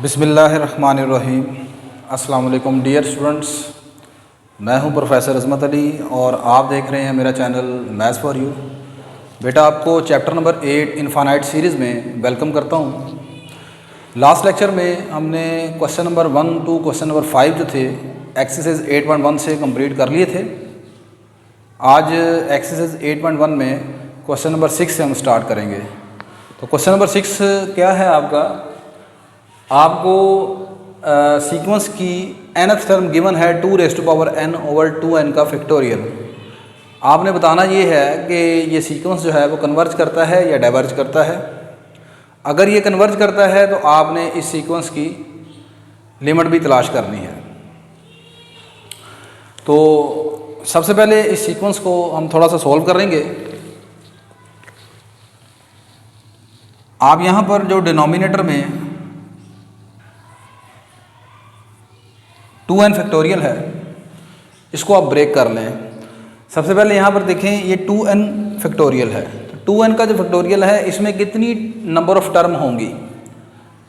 बिस्मिल्लाहिर्रहमानिर्रहीम। अस्सलाम वालेकुम डियर स्टूडेंट्स, मैं हूं प्रोफेसर अज़मत अली और आप देख रहे हैं मेरा चैनल मैथ्स फॉर यू। बेटा, आपको चैप्टर नंबर 8 इनफाइनाइट सीरीज़ में वेलकम करता हूं। लास्ट लेक्चर में हमने question number 1 to question number 5 जो थे एक्सरसाइज 8.1 से कंप्लीट कर लिए थे। आज एक्सरसाइज 8.1 में क्वेश्चन नंबर 6 से हम स्टार्ट करेंगे। तो क्वेश्चन नंबर 6 क्या है आपको सीक्वेंस की nth टर्म गिवन है 2n ओवर 2n का फैक्टोरियल। आपने बताना ये है कि ये सीक्वेंस जो है वो कन्वर्ज करता है या डाइवर्ज करता है। अगर ये कन्वर्ज करता है तो आपने इस सीक्वेंस की लिमिट भी तलाश करनी है। तो सबसे पहले इस सीक्वेंस को हम थोड़ा सा सॉल्व करेंगे। आप यहाँ पर जो डिनोमिनेटर में 2n फैक्टोरियल है इसको आप ब्रेक कर लें। सबसे पहले यहाँ पर देखें, ये 2n फैक्टोरियल है। तो 2n का जो फैक्टोरियल है इसमें कितनी नंबर ऑफ टर्म होंगी?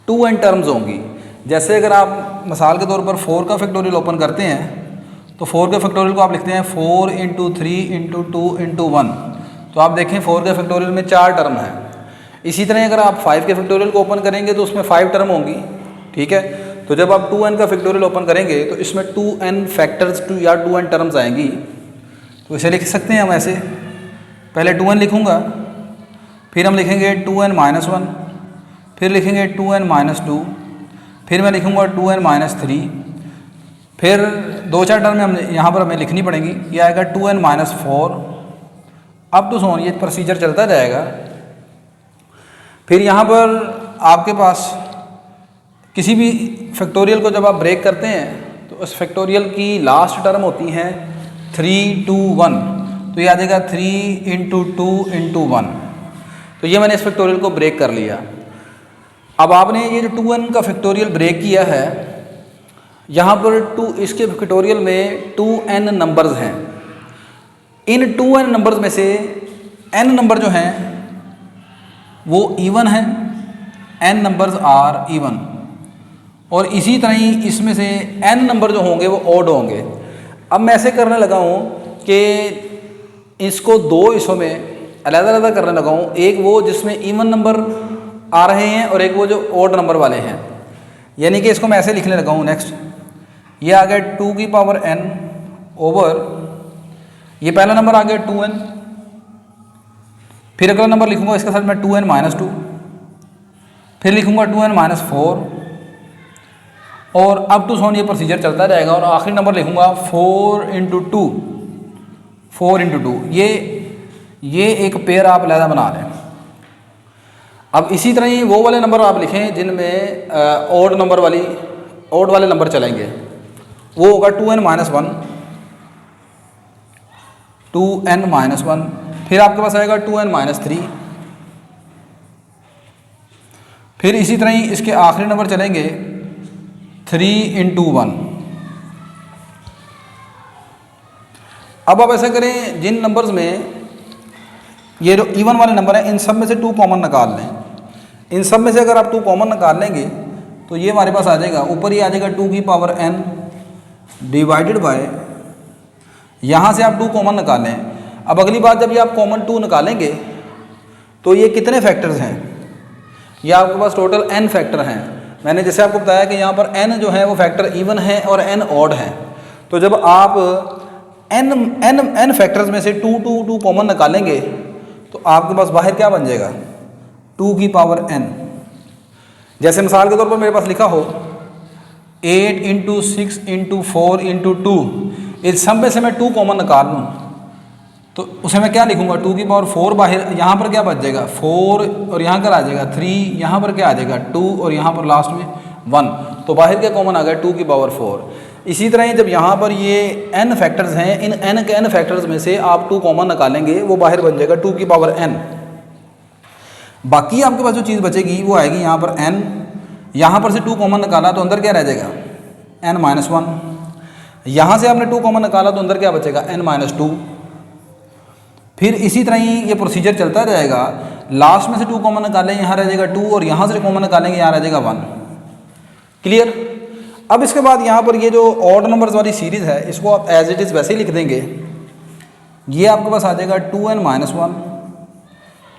2n टर्म्स होंगी। जैसे अगर आप मिसाल के तौर पर 4 का फैक्टोरियल ओपन करते हैं तो 4 के फैक्टोरियल को आप लिखते हैं 4 इंटू 3 इंटू 2 इंटू 1। तो आप देखें 4 के फैक्टोरियल में 4 टर्म है। इसी तरह अगर आप 5 के फैक्टोरियल को ओपन करेंगे तो उसमें 5 टर्म होंगी। ठीक है, तो जब आप 2n का फैक्टोरियल ओपन करेंगे तो इसमें 2n फैक्टर्स या 2n टर्म्स आएंगी। तो इसे लिख सकते हैं हम ऐसे, पहले 2n लिखूंगा, फिर हम लिखेंगे 2n माइनस 1, फिर लिखेंगे 2n माइनस 2, फिर मैं लिखूंगा 2n माइनस 3, फिर 2-4 टर्म हम यहाँ पर हमें लिखनी पड़ेंगी। ये आएगा 2n minus 4, up to so on. ये प्रोसीजर चलता जाएगा। फिर यहाँ पर आपके पास किसी भी फैक्टोरियल को जब आप ब्रेक करते हैं तो उस फैक्टोरियल की लास्ट टर्म होती हैं 3, 2, 1। तो ये आ जाएगा 3 इंटू 2 इंटू 1। तो ये मैंने इस फैक्टोरियल को ब्रेक कर लिया। अब आपने ये जो 2n का फैक्टोरियल ब्रेक किया है, यहाँ पर इसके फैक्टोरियल में 2n नंबर्स हैं। इन 2n नंबर्स में से n नंबर जो हैं वो इवन हैं, n नंबर्स आर इवन। और इसी तरह ही इसमें से n नंबर जो होंगे वो ऑड होंगे। अब मैं ऐसे करने लगा हूँ कि इसको 2 हिस्सों में अलग-अलग करने लगा हूँ। एक वो जिसमें इवन नंबर आ रहे हैं और एक वो जो ऑड नंबर वाले हैं। यानी कि इसको मैं ऐसे लिखने लगा हूँ। नेक्स्ट ये आ गया 2 की पावर n ओवर, ये पहला नंबर आ गया 2n। फिर अगला नंबर लिखूंगा इसके साथ मैं 2n माइनस 2, फिर लिखूंगा 2n माइनस 4, और अब टू सोन ये प्रोसीजर चलता जाएगा। और आखिरी नंबर लिखूंगा 4 इंटू 2, 4 इंटू 2। ये एक पेयर आप अलग बना लें। अब इसी तरह ही वो वाले नंबर आप लिखें जिनमें ऑड वाले नंबर चलेंगे। वो होगा 2n माइनस 1, 2n माइनस 1, फिर आपके पास आएगा 2n माइनस 3, फिर इसी तरह ही इसके आखिरी नंबर चलेंगे 3 इंटू 1। अब आप ऐसा करें, जिन नंबर्स में ये जो इवन वाले नंबर हैं इन सब में से 2 कॉमन निकाल लें। इन सब में से अगर आप 2 कॉमन निकाल लेंगे तो ये हमारे पास आ जाएगा, ऊपर ही आ जाएगा 2 की पावर n डिवाइडेड बाय, यहाँ से आप 2 कॉमन निकालें। अब अगली बात, जब ये आप कॉमन 2 निकालेंगे तो ये कितने फैक्टर्स हैं? ये आपके पास टोटल n फैक्टर हैं। मैंने जैसे आपको बताया कि यहाँ पर n जो है वो फैक्टर इवन है और n ऑड है। तो जब आप n फैक्टर्स में से 2 कॉमन निकालेंगे तो आपके पास बाहर क्या बन जाएगा? 2 की पावर n। जैसे मिसाल के तौर पर मेरे पास लिखा हो 8 इंटू 6 इंटू 4 इंटू 2, इस सब में से मैं 2 कॉमन निकाल लूँ तो उसे मैं क्या लिखूंगा? 2 की पावर 4। बाहर यहाँ पर क्या बच जाएगा? 4, और यहाँ पर आ जाएगा 3, यहाँ पर क्या आ जाएगा? 2, और यहाँ पर लास्ट में 1। तो बाहर क्या कॉमन आ गया? 2 की पावर 4। इसी तरह ही जब यहाँ पर ये n फैक्टर्स हैं, इन n के n फैक्टर्स में से आप 2 कॉमन निकालेंगे, वो बाहर बन जाएगा 2 की पावर n। बाकी आपके पास जो चीज़ बचेगी वो आएगी यहाँ पर n। यहाँ पर से 2 कॉमन निकाला तो अंदर क्या रह जाएगा? n minus 1। यहाँ से आपने 2 कॉमन निकाला तो अंदर क्या बचेगा? n minus 2। फिर इसी तरह ही ये प्रोसीजर चलता जाएगा। लास्ट में से 2 कॉमन निकालें, यहाँ रह जाएगा 2, और यहाँ से कॉमन निकालेंगे, यहाँ रह जाएगा 1। क्लियर। अब इसके बाद यहाँ पर ये जो ऑड नंबर्स वाली सीरीज़ है इसको आप एज इट इज़ वैसे ही लिख देंगे। ये आपके पास आ जाएगा 2n-1,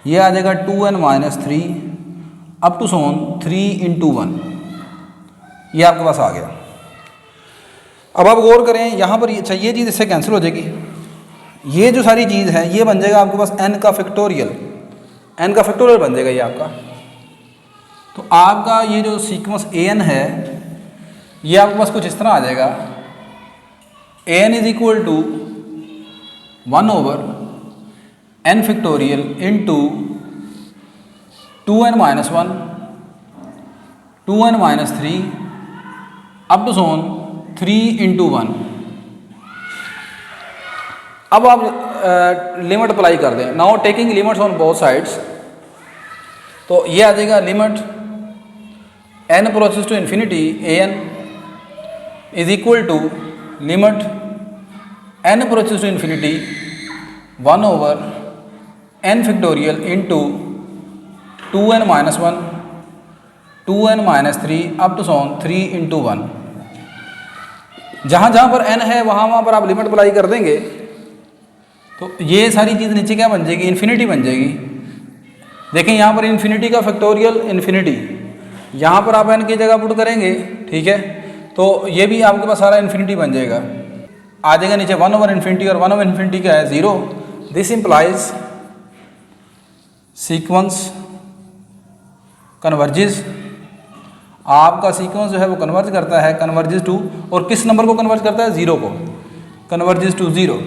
ये आ जाएगा 2n-3 अप टू सोन 3 × 1, ये आपके पास आ गया। अब आप गौर करें यहाँ पर ये चीज़ इससे कैंसिल हो जाएगी। ये जो सारी चीज़ है ये बन जाएगा आपके पास n का फैक्टोरियल, n का फैक्टोरियल बन जाएगा ये आपका। तो आपका ये जो सीक्वेंस an है ये आपके पास कुछ इस तरह आ जाएगा, an is equal to 1/n factorial into 2n-1, 2n-3 up to so on 3 × 1। अब आप लिमिट अप्लाई कर दें। Now taking limits on both sides, तो ये आ जाएगा limit n approaches to infinity an is equal to limit n approaches to infinity 1/n factorial into 2n-1, 2n-3 up to so on 3 × 1। जहाँ जहाँ पर n है वहाँ पर आप लिमिट अप्लाई कर देंगे तो ये सारी चीज़ नीचे क्या बन जाएगी, इन्फिनिटी बन जाएगी। देखें यहाँ पर इन्फिनिटी का फैक्टोरियल इन्फिनिटी, यहाँ पर आप n की जगह पुट करेंगे, ठीक है, तो ये भी आपके पास सारा इन्फिनिटी बन जाएगा। आ जाएगा नीचे 1/∞, और 1/∞ क्या है, 0। दिस इम्प्लाइज सीक्वेंस कन्वर्जेस, आपका सीक्वेंस जो है वो कन्वर्ज करता है, कन्वर्जेस टू, और किस नंबर को कन्वर्ज करता है, 0 को, कन्वर्जेस टू 0।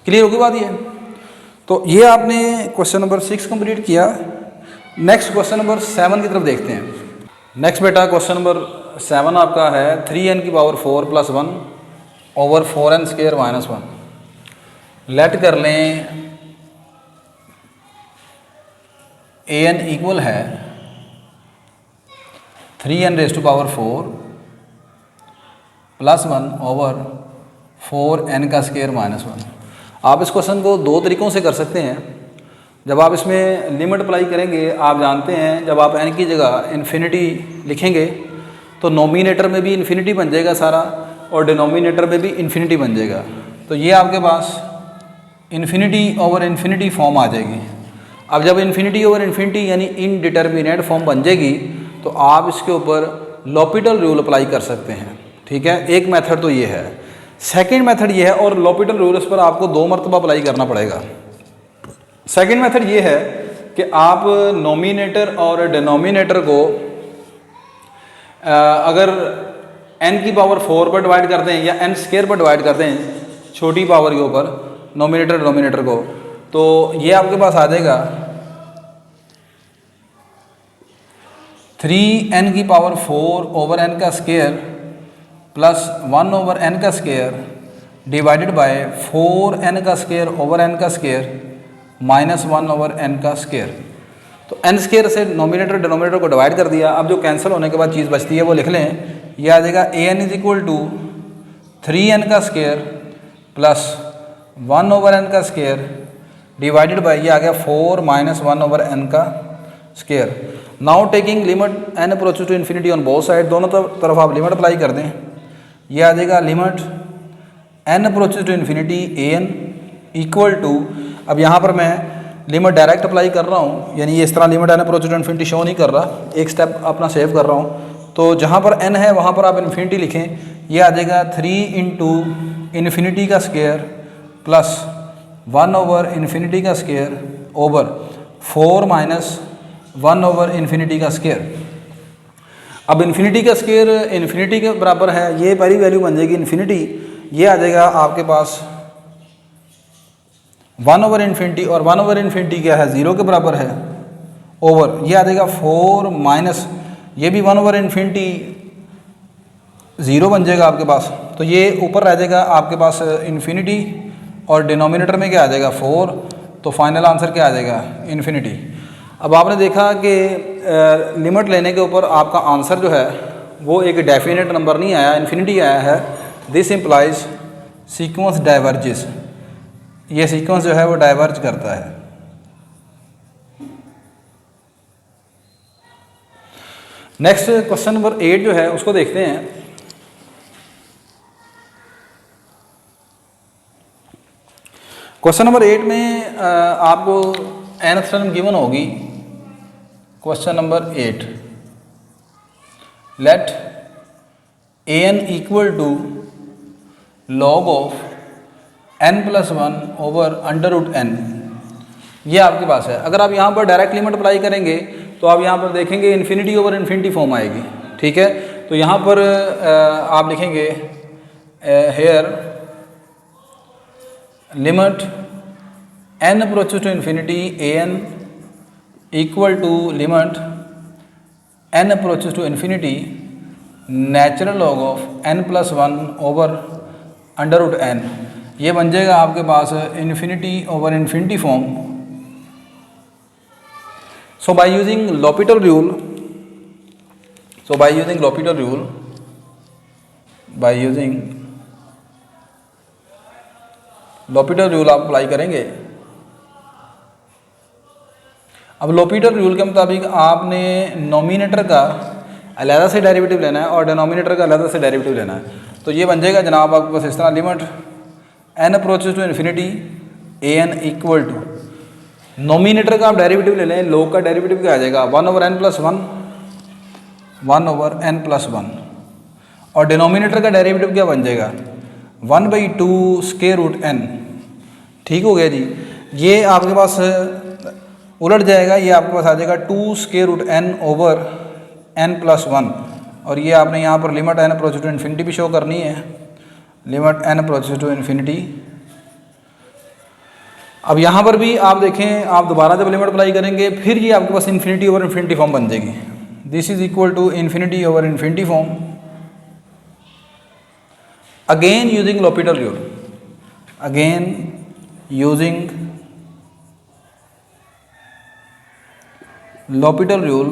क्लियर होगी बात ये। तो ये आपने क्वेश्चन नंबर 6 कंप्लीट किया। नेक्स्ट क्वेश्चन नंबर 7 की तरफ देखते हैं। नेक्स्ट बेटा क्वेश्चन नंबर 7 आपका है 3n⁴ + 1 ओवर 4n² - 1। लेट कर लें an इक्वल है 3n⁴ + 1 ओवर 4n² - 1। आप इस क्वेश्चन को दो तरीक़ों से कर सकते हैं। जब आप इसमें लिमिट अप्लाई करेंगे, आप जानते हैं जब आप n की जगह इन्फिनिटी लिखेंगे तो नोमिनेटर में भी इन्फिनिटी बन जाएगा सारा, और डिनोमिनेटर में भी इन्फिनिटी बन जाएगा। तो ये आपके पास इन्फिनिटी ओवर इन्फिनिटी फॉर्म आ जाएगी। अब जब इन्फिनिटी ओवर इन्फिनिटी यानी इनडिटर्मिनेट फॉर्म बन जाएगी तो आप इसके ऊपर लॉपिटल रूल अप्लाई कर सकते हैं, ठीक है। एक मेथड तो ये है। सेकंड मेथड ये है, और लॉपिटल रूल इस पर आपको 2 मरतबा अप्लाई करना पड़ेगा। सेकंड मेथड ये है कि आप नोमिनेटर और डिनोमिनेटर को अगर n⁴ पर डिवाइड करते हैं या n² पर डिवाइड करते हैं, छोटी पावर के ऊपर नोमिनेटर डिनोमिनेटर को, तो ये आपके पास आ जाएगा 3n⁴ over n² plus 1/n² divided bye 4n² over n² minus 1/n²। तो n² से नोमिनेटर डिनोमिनेटर को डिवाइड कर दिया। अब जो कैंसिल होने के बाद चीज़ बचती है वो लिख लें। यह आ जाएगा an is equal to 3n² plus 1/n² divided by, ये आ गया 4 minus 1/n²। Now taking limit n approaches to infinity on both side, दोनों तरफ आप लिमिट अप्लाई कर दें। ये आ जाएगा limit n approaches to infinity an equal to, अब यहाँ पर मैं लिमिट डायरेक्ट अप्लाई कर रहा हूँ, यानी ये इस तरह limit n approaches to infinity show नहीं कर रहा, एक स्टेप अपना सेव कर रहा हूँ। तो जहाँ पर n है वहाँ पर आप इन्फिनिटी लिखें। ये आ जाएगा 3 × ∞² प्लस 1/∞² ओवर 4 माइनस 1/∞²। अब इन्फिनिटी का स्क्वायर इन्फिनिटी के बराबर है, ये पहली वैल्यू बन जाएगी इन्फिनिटी। ये आ जाएगा आपके पास 1/∞, और 1/∞ क्या है, 0 के बराबर है, ओवर ये आ जाएगा 4 माइनस, ये भी 1/∞ 0 बन जाएगा आपके पास। तो ये ऊपर रह जाएगा आपके पास इन्फिनिटी, और डिनोमिनेटर में क्या आ जाएगा 4। तो फाइनल आंसर क्या आ जाएगा, इन्फिनिटी। अब आपने देखा कि लिमिट लेने के ऊपर आपका आंसर जो है वो एक डेफिनेट नंबर नहीं आया, इन्फिनिटी आया है। दिस इम्प्लाइज सीक्वेंस डाइवर्जेस, ये सीक्वेंस जो है वो डाइवर्ज करता है। नेक्स्ट क्वेश्चन नंबर 8 जो है उसको देखते हैं। क्वेश्चन नंबर 8 में आपको nth टर्म गिवन होगी। Question number 8, let an equal to log of n plus 1 over under root n, ये आपके पास है। अगर आप यहाँ पर डायरेक्ट लिमिट अप्लाई करेंगे तो आप यहाँ पर देखेंगे इन्फिनिटी ओवर इन्फिनिटी फॉर्म आएगी, ठीक है। तो यहाँ पर आप लिखेंगे here limit n approaches to infinity an equal to limit n approaches to infinity natural log of n plus 1 over under root n, ये बन जाएगा आपके पास infinity over infinity form. So by using L'Hopital rule, आप apply करेंगे। अब L'Hopital rule के मुताबिक आपने नोमिनेटर का अलग से डेरिवेटिव लेना है और डिनोमिनेटर का अलग से डेरिवेटिव लेना है। तो ये बन जाएगा जनाब आपके पास इस तरह, limit n approaches to infinity an equal to, nominator का आप डेरिवेटिव ले लें, लॉग का डेरिवेटिव क्या आ जाएगा 1 over n plus 1, 1 over n plus 1, और डिनोमिनेटर का डेरिवेटिव क्या बन जाएगा 1/2 स्क्वायर रूट n। ठीक हो गया जी। ये आपके पास उलट जाएगा, ये आपके पास आ जाएगा 2 square root n over n plus 1, और ये आपने यहाँ पर limit n approaches to infinity भी शो करनी है, limit n approaches to infinity. अब यहाँ पर भी आप देखें, आप दोबारा जब लिमिट अप्लाई करेंगे फिर ये आपके पास इन्फिनिटी ओवर इन्फिनिटी फॉर्म बन जाएगी। This is equal to infinity over infinity form, again using L'Hopital rule, again using L'Hopital rule.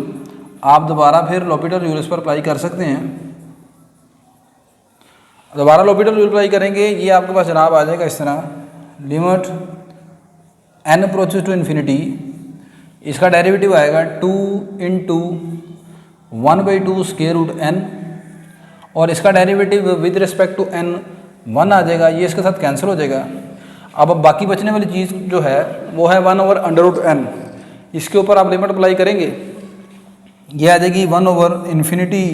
आप दोबारा फिर L'Hopital रूल इस पर अप्लाई कर सकते हैं। दोबारा L'Hopital रूल अप्लाई करेंगे, ये आपके पास जनाब आ जाएगा इस तरह, limit n approaches to infinity, इसका डेरिवेटिव आएगा 2 इंटू 1/2 स्क्वायर रूट n, और इसका derivative with respect to n 1 आ जाएगा, ये इसके साथ कैंसिल हो जाएगा। अब बाकी बचने वाली चीज़ जो है वो है 1 ओवर अंडर रूट n, इसके ऊपर आप लिमिट अप्लाई करेंगे, ये आ जाएगी 1 ओवर इन्फिनिटी,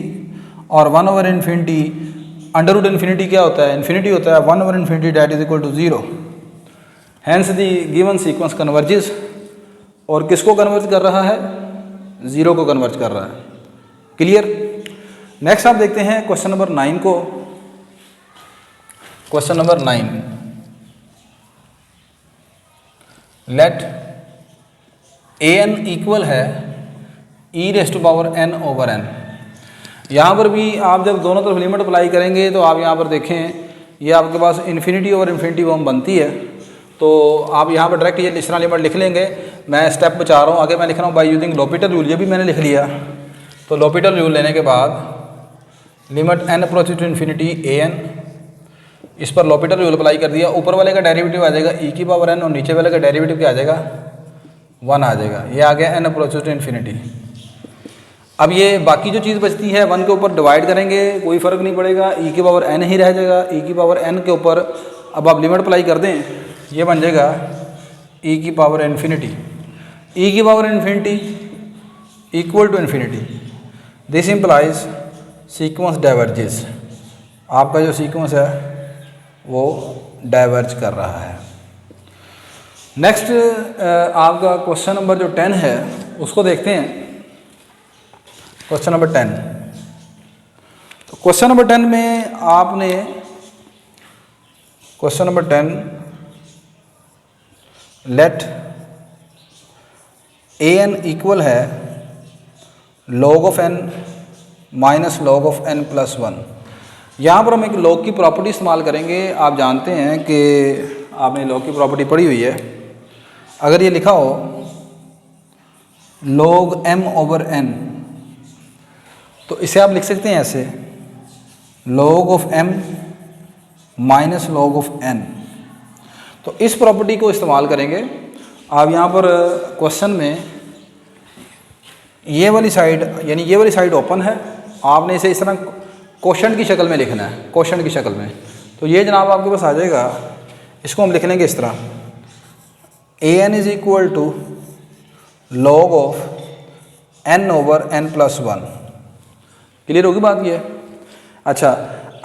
और 1 over infinity under root infinity क्या होता है, इन्फिनिटी होता है 1 over infinity that is equal to 0। Hence the given sequence converges, और किसको कन्वर्ज कर रहा है, 0 को कन्वर्ज कर रहा है। क्लियर। नेक्स्ट आप देखते हैं क्वेश्चन नंबर 9 को। Question number 9, let an equal है e raise to power n over n। यहाँ पर भी आप जब दोनों तरफ लिमिट अप्लाई करेंगे तो आप यहाँ पर देखें, ये आपके पास इन्फिनिटी ओवर इन्फिनिटी फॉर्म बनती है। तो आप यहाँ पर डायरेक्ट ये इस तरह लिमिट लिख लेंगे। मैं स्टेप बचा रहा हूँ, आगे मैं लिख रहा हूँ बाय यूजिंग L'Hopital रूल, ये भी मैंने लिख लिया। तो L'Hopital रूल लेने के बाद limit n approaches to infinity an, इस पर L'Hopital रूल अप्लाई कर दिया। ऊपर वाले का डेरिवेटिव आ जाएगा e की पावर n, और नीचे वाले का डेरिवेटिव क्या आ जाएगा 1 आ जाएगा। ये आ गया n अप्रोचेस टू इन्फिनिटी। अब ये बाकी जो चीज़ बचती है 1 के ऊपर डिवाइड करेंगे, कोई फ़र्क नहीं पड़ेगा, e की पावर n ही रह जाएगा। e की पावर n के ऊपर अब आप लिमिट अप्लाई कर दें, ये बन जाएगा e की पावर इन्फिनिटी, e की power infinity equal to infinity. This implies sequence diverges, आपका जो सीक्वेंस है वो डाइवर्ज कर रहा है। नेक्स्ट आपका क्वेश्चन नंबर जो 10 है उसको देखते हैं। क्वेश्चन नंबर 10, तो क्वेश्चन नंबर 10 में आपने question number 10, let an equal है log of n minus log of n plus 1। यहाँ पर हम एक log की प्रॉपर्टी इस्तेमाल करेंगे। आप जानते हैं कि आपने log की प्रॉपर्टी पढ़ी हुई है। अगर ये लिखा हो log m ओवर n, तो इसे आप लिख सकते हैं ऐसे, log of m minus log of n। तो इस प्रॉपर्टी को इस्तेमाल करेंगे। आप यहाँ पर क्वेश्चन में ये वाली साइड यानी ये वाली साइड ओपन है, आपने इसे इस तरह क्वेश्चन की शक्ल में लिखना है, क्वेश्चन की शक्ल में। तो ये जनाब आपके पास आ जाएगा, इसको हम लिख लेंगे इस तरह, a n is equal to log of n over n plus one. Clear होगी बात ये? अच्छा,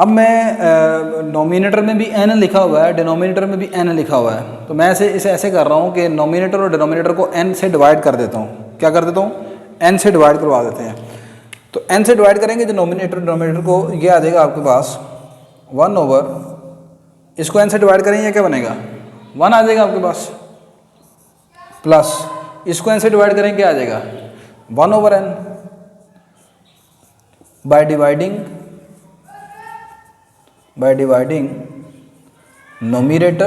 अब मैं नोमिनेटर में भी एन लिखा हुआ है, डिनोमिनेटर में भी एन लिखा हुआ है, तो मैं इसे ऐसे कर रहा हूँ कि नोमिनेटर और डिनोमिनेटर को एन से डिवाइड कर देता हूँ। क्या कर देता हूँ? एन से डिवाइड करवा देते हैं। तो एन से डिवाइड करेंगे जो नोमिनेटर डिनोमिनेटर को, ये आ जाएगा आपके पास 1 ओवर, इसको एन से डिवाइड करेंगे ये क्या बनेगा? 1 आ जाएगा आपके पास, प्लस इसको एन से डिवाइड करेंगे क्या आ जाएगा? 1 over n. By dividing numerator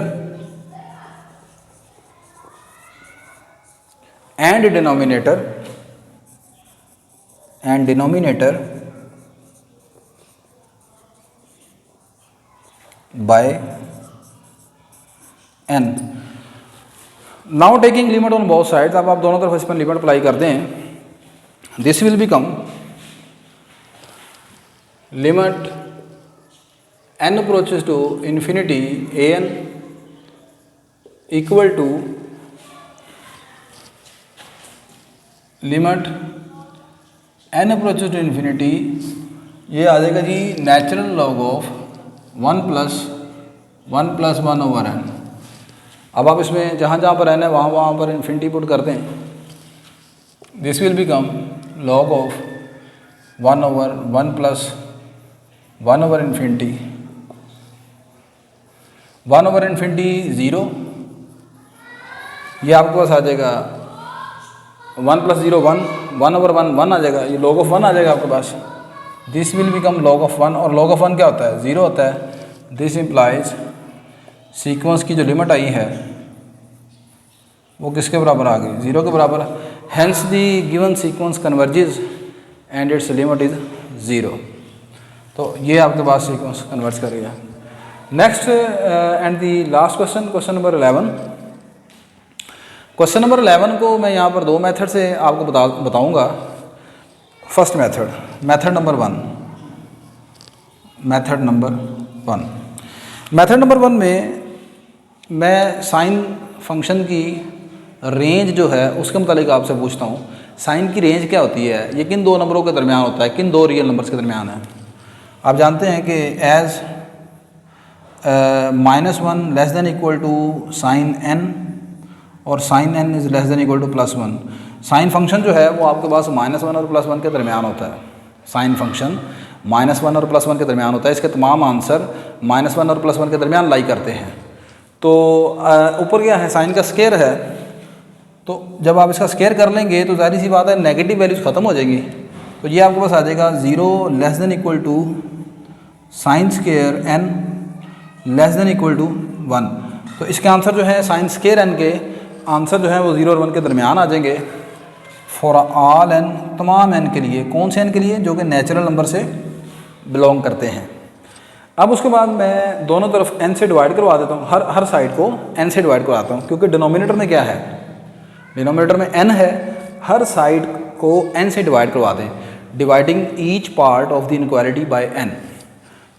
and denominator by n. Now taking limit on both sides, अब आप दोनों तरफ इस पर लिमिट अप्लाई कर दें, this will become limit n approaches to infinity an equal to limit n approaches to infinity, ये आ जाएगा जी natural log of 1 plus 1 over n। अब आप इसमें जहाँ जहाँ पर n है वहाँ पर इन्फिनिटी पुट कर दें, this will become log of 1 over 1 plus 1 over infinity, 1 over infinity 0, ये आपके पास आ जाएगा 1 प्लस 0 1, 1 ओवर 1 आ जाएगा, ये लॉग ऑफ 1 आ जाएगा आपके पास। This will become log of 1, और लॉग ऑफ 1 क्या होता है? 0 होता है। दिस इम्प्लाइज सीक्वेंस की जो लिमिट आई है वो किसके बराबर आ गई? 0 के बराबर। Hence the given sequence converges and it's limit is 0। तो ये आपके पास सीक्वेंस कन्वर्ज करेगा। Next and the last question, question number 11। Question number 11 को मैं यहाँ पर 2 मेथड से आपको बताऊँगा। First method number 1। Method number 1 में मैं साइन फंक्शन की रेंज जो है उसके मुतालिक आपसे पूछता हूँ, साइन की रेंज क्या होती है, ये किन 2 नंबरों के दरमियान होता है, किन 2 रियल नंबर्स के दरमियान है। आप जानते हैं कि as -1 less than equal to sine n और sine n is less than equal to +1। Sine function जो है वो आपके पास -1 और +1 के दरमियान होता है। साइन फंक्शन -1 और +1 के दरमियान होता है। इसके तमाम आंसर -1 और +1 के दरमियान लाई करते हैं। तो ऊपर क्या है? साइन का स्केयर है। तो जब आप इसका स्केयर कर लेंगे तो ज़ाहिर सी बात है नेगेटिव वैल्यूज़ ख़त्म हो जाएंगी। तो ये आपके पास आ जाएगा 0 less than equal to sine square n less than equal to 1। तो इसके आंसर जो है साइन स्केयर n के आंसर जो है वो 0 और 1 के दरमियान आ जाएंगे फॉर ऑल n, तमाम n के लिए। कौन से n के लिए? जो कि नेचुरल नंबर से बिलोंग करते हैं। अब उसके बाद मैं दोनों तरफ n से डिवाइड करवा देता हूँ, हर साइड को n से डिवाइड करवाता हूँ, क्योंकि डिनोमिनेटर में क्या है? डिनोमिनेटर में n है, हर साइड को n से डिवाइड करवा दें। Dividing each part of the inequality by n।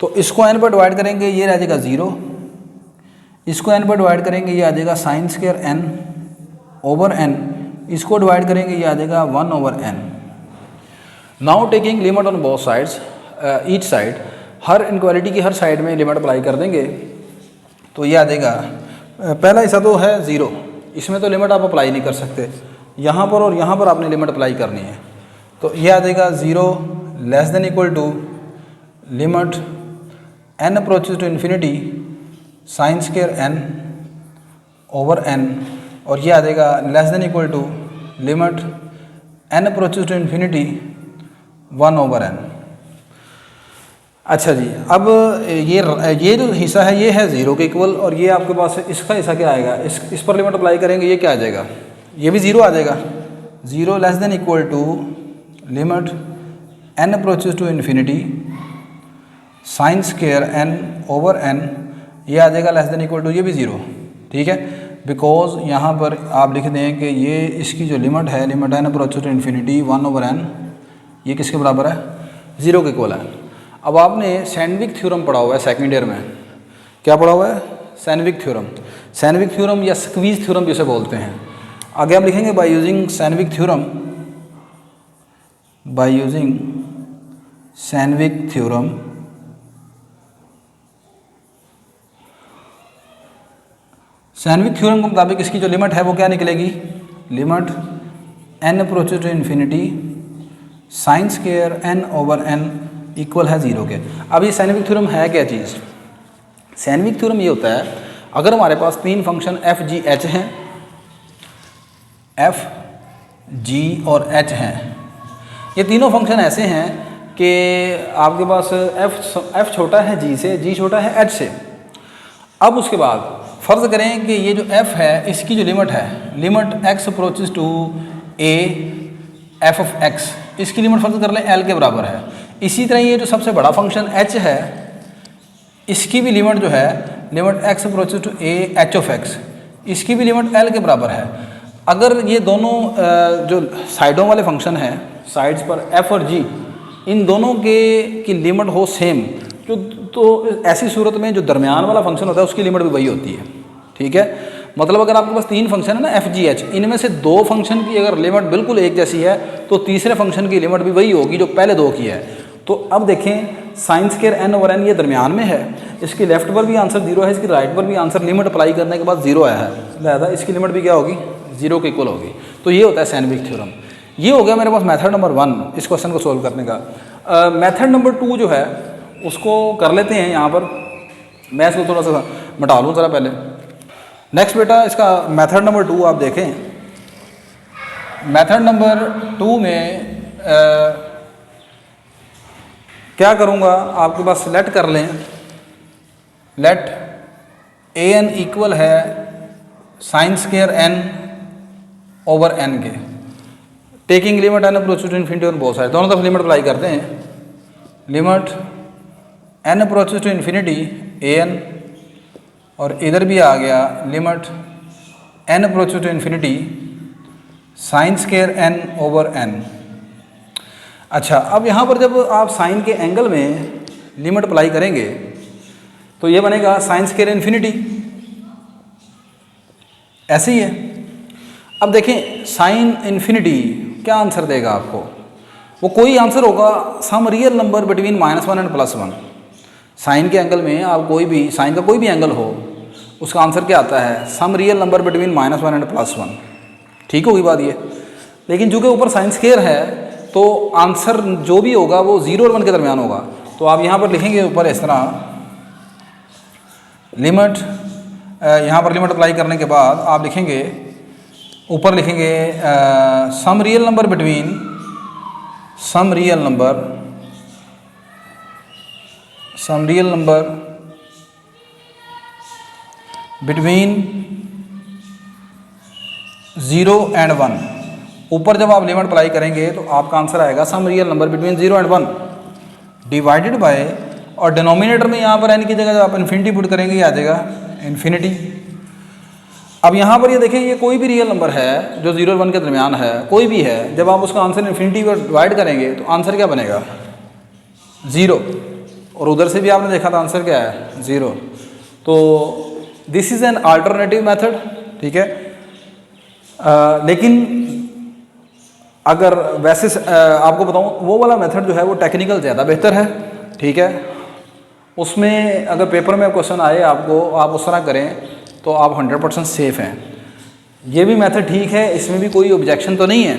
तो इसको n पर डिवाइड करेंगे, ये आ जाएगा 0। इसको n पर डिवाइड करेंगे, ये आ जाएगा sign square n over n। इसको डिवाइड करेंगे, ये आ जाएगा 1 over n। Now taking limit on both sides, each side, her inequality की हर साइड में लिमिट अप्लाई कर देंगे। तो ये आ जाएगा, पहला हिस्सा तो है 0, इसमें तो लिमिट आप अप्लाई नहीं कर सकते, यहाँ पर और यहाँ पर आपने लिमिट अप्लाई करनी है। तो ये आ जाएगा 0 less than equal to limit n approaches to infinity sine square n over n, और ये आ जाएगा less than equal to limit n approaches to infinity 1 over n। अच्छा जी, अब ये जो हिस्सा है ये है 0 के इक्वल, और ये आपके पास इसका हिस्सा क्या आएगा? इस पर लिमिट अप्लाई करेंगे, ये क्या आ जाएगा? ये भी 0 आ जाएगा। 0 less than equal to limit n approaches to infinity sine square n over n, ये आ जाएगा लेस देन इक्वल टू, ये भी 0। ठीक है, बिकॉज यहाँ पर आप लिख दें कि ये इसकी जो लिमिट है, limit n approaches to infinity 1/n, ये किसके बराबर है? 0 के इक्वल है। अब आपने सैंडविक थ्योरम पढ़ा हुआ है सेकंड ईयर में। क्या पढ़ा हुआ है? Sandwich theorem. सैंडविक थ्योरम या स्क्वीज थ्योरम जिसे बोलते हैं। आगे आप लिखेंगे by using sandwich theorem, by using sandwich theorem sandwich theorem के मुताबिक इसकी जो लिमिट है वो क्या निकलेगी? Limit n approaches to infinity sine square n/n equal है 0 के। अब ये सैंडविक थ्योरम है क्या चीज़? सैंडविक थ्योरम ये होता है, अगर हमारे पास तीन फंक्शन f, g, h हैं, f, g और h हैं, ये तीनों फंक्शन ऐसे हैं कि आपके पास f छोटा है g से, g छोटा है h से। अब उसके बाद फ़र्ज़ करें कि ये जो f है इसकी जो लिमिट है, limit x approaches to a f of x, इसकी लिमिट फ़र्ज़ कर लें l के बराबर है। इसी तरह ये जो सबसे बड़ा फंक्शन h है, इसकी भी लिमिट जो है, limit x approaches to a h of x, इसकी भी लिमिट l के बराबर है। अगर ये दोनों जो साइडों वाले फंक्शन हैं, साइड्स पर f और g, इन दोनों की लिमिट हो सेम, तो ऐसी सूरत में जो दरमियान वाला फंक्शन होता है उसकी लिमिट भी वही होती है। ठीक है, मतलब अगर आपके पास तीन फंक्शन है ना f, g, h, इनमें से दो फंक्शन की अगर लिमिट बिल्कुल एक जैसी है तो तीसरे फंक्शन की लिमिट भी वही होगी जो पहले दो की है। तो अब देखें साइन स्क्वायर n/n ये दरमियान में है, इसकी लेफ्ट पर भी आंसर 0 है, इसकी राइट पर भी आंसर लिमिट अप्लाई करने के बाद 0 आया है, लिहाजा इसकी लिमिट भी क्या होगी? 0 के इक्वल होगी। तो ये होता है सैंडविक थ्योरम। ये हो गया मेरे पास मेथड नंबर 1 इस क्वेश्चन को सोल्व करने का। मेथड नंबर 2 जो है उसको कर लेते हैं। यहाँ पर मैं इसको थोड़ा सा मिटा लूँ ज़रा पहले। नेक्स्ट बेटा इसका मेथड नंबर 2 आप देखें। मेथड नंबर 2 में क्या करूँगा, आपके पास लेट कर लें, लेट an इक्वल है साइन स्क्वायर n/n के, taking limit n approaches to infinity on both side, दोनों तरफ लिमिट अप्लाई करते हैं। Limit n approaches to infinity an, और इधर भी आ गया limit n approaches to infinity sine square n/n। अच्छा, अब यहाँ पर जब आप साइन के एंगल में लिमिट अप्लाई करेंगे तो ये बनेगा साइन स्क्वायर इन्फिनिटी, ऐसे ही है। अब देखें साइन इन्फिनिटी क्या आंसर देगा आपको? वो कोई आंसर होगा some real number between -1 and +1। Sine के एंगल में आप कोई भी, साइन का कोई भी एंगल हो, उसका आंसर क्या आता है? Some real number between -1 and +1। ठीक होगी बात ये। लेकिन चूँकि ऊपर साइन स्क्वायर है तो आंसर जो भी होगा वो 0 और 1 के दरमियान होगा। तो आप यहाँ पर लिखेंगे ऊपर इस तरह लिमिट, यहाँ पर लिमिट अप्लाई करने के बाद आप लिखेंगे ऊपर लिखेंगे some real number between, some real number between 0 and 1। ऊपर जब आप लिमिट अप्लाई करेंगे तो आपका आंसर आएगा some real number between 0 and 1 divided by, और डिनोमिनेटर में यहाँ पर n की जगह जब आप इन्फिनिटी पुट करेंगे ये आ जाएगा इन्फिनिटी। अब यहाँ पर ये देखें, ये कोई भी रियल नंबर है जो 0 और 1 के दरमियान है, कोई भी है, जब आप उसका आंसर इन्फिनिटी पर डिवाइड करेंगे तो आंसर क्या बनेगा? 0। और उधर से भी आपने देखा था आंसर क्या है? 0। तो this is an alternative method. ठीक है, लेकिन अगर वैसे आपको बताऊं वो वाला मेथड जो है वो टेक्निकल ज़्यादा बेहतर है। ठीक है, उसमें अगर पेपर में क्वेश्चन आए आपको, आप उस तरह करें तो आप 100% सेफ़ हैं। ये भी मेथड ठीक है, इसमें भी कोई ऑब्जेक्शन तो नहीं है।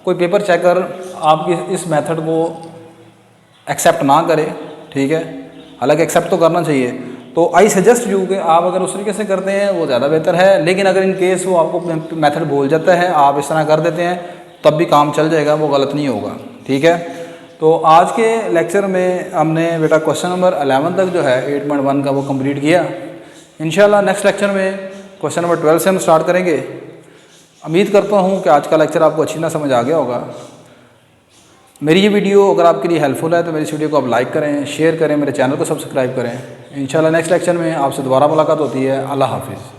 कोई पेपर चेकर आपकी इस मेथड को एक्सेप्ट ना करे, ठीक है, हालांकि एक्सेप्ट तो करना चाहिए। तो आई सजेस्ट यू कि आप अगर उस तरीके से करते हैं वो ज़्यादा बेहतर है। लेकिन अगर इन केस वो आपको मेथड भूल जाता है, आप इस तरह कर देते हैं, तब भी काम चल जाएगा, वो गलत नहीं होगा। ठीक है, तो आज के लेक्चर में हमने बेटा क्वेश्चन नंबर 11 तक जो है 8.1 का वो कंप्लीट किया। इंशाल्लाह नेक्स्ट लेक्चर में क्वेश्चन नंबर 12 से हम स्टार्ट करेंगे। उम्मीद करता हूँ कि आज का लेक्चर आपको अच्छी तरह समझ आ गया होगा। मेरी ये वीडियो अगर आपके लिए हेल्पफुल है तो मेरी इस वीडियो को आप लाइक करें, शेयर करें, मेरे चैनल को सब्सक्राइब करें। इंशाल्लाह नेक्स्ट लेक्चर में आपसे दोबारा मुलाकात होती है। अल्लाह हाफिज़।